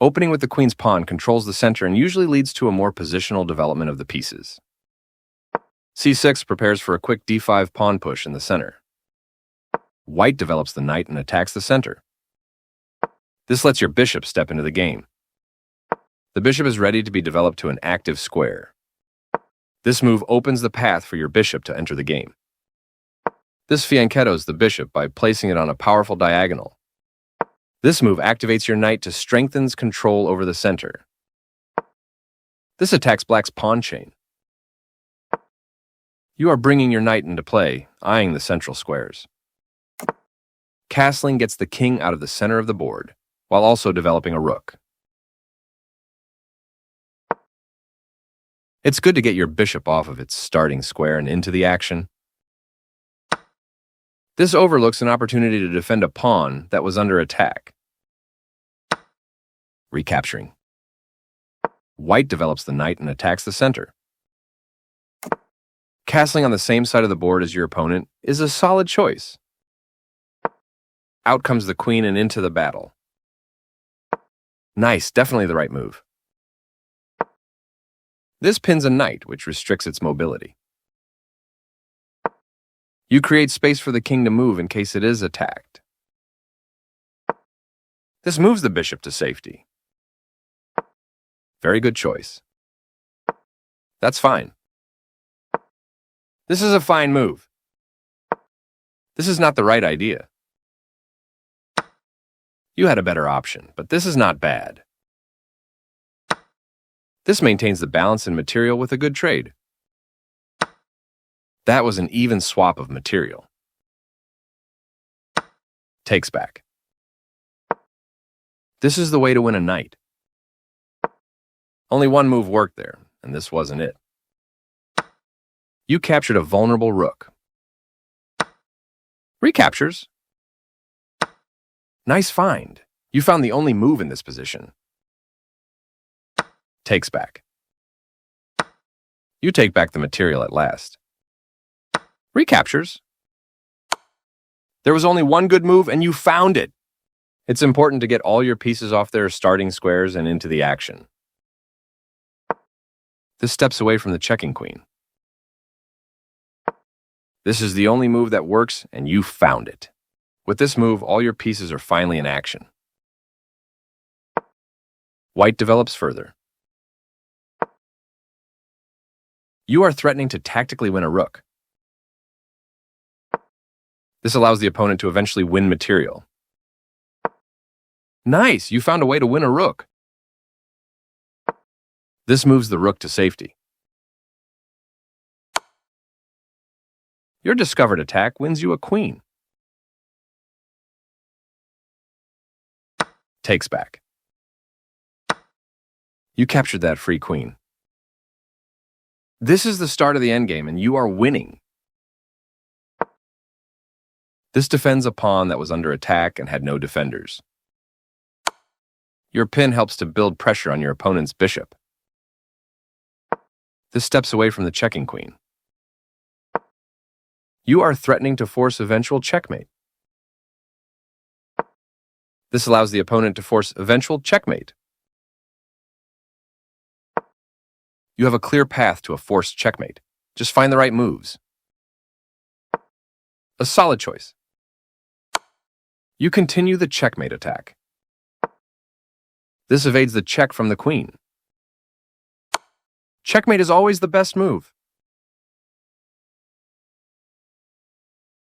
Opening with the queen's pawn controls the center and usually leads to a more positional development of the pieces. c6 prepares for a quick d5 pawn push in the center. White develops the knight and attacks the center. This lets your bishop step into the game. The bishop is ready to be developed to an active square. This move opens the path for your bishop to enter the game. This fianchettos the bishop by placing it on a powerful diagonal. This move activates your knight to strengthen control over the center. This attacks black's pawn chain. You are bringing your knight into play, eyeing the central squares. Castling gets the king out of the center of the board, while also developing a rook. It's good to get your bishop off of its starting square and into the action. This overlooks an opportunity to defend a pawn that was under attack. Recapturing. White develops the knight and attacks the center. Castling on the same side of the board as your opponent is a solid choice. Out comes the queen and into the battle. Nice, definitely the right move. This pins a knight, which restricts its mobility. You create space for the king to move in case it is attacked. This moves the bishop to safety. Very good choice. That's fine. This is a fine move. This is not the right idea. You had a better option, but this is not bad. This maintains the balance in material with a good trade. That was an even swap of material. Takes back. This is the way to win a knight. Only one move worked there, and this wasn't it. You captured a vulnerable rook. Recaptures. Nice find. You found the only move in this position. Takes back. You take back the material at last. Recaptures. There was only one good move, and you found it. It's important to get all your pieces off their starting squares and into the action. This steps away from the checking queen. This is the only move that works, and you found it. With this move, all your pieces are finally in action. White develops further. You are threatening to tactically win a rook. This allows the opponent to eventually win material. Nice, you found a way to win a rook. This moves the rook to safety. Your discovered attack wins you a queen. Takes back. You captured that free queen. This is the start of the endgame, and you are winning. This defends a pawn that was under attack and had no defenders. Your pin helps to build pressure on your opponent's bishop. This steps away from the checking queen. You are threatening to force eventual checkmate. This allows the opponent to force eventual checkmate. You have a clear path to a forced checkmate. Just find the right moves. A solid choice. You continue the checkmate attack. This evades the check from the queen. Checkmate is always the best move.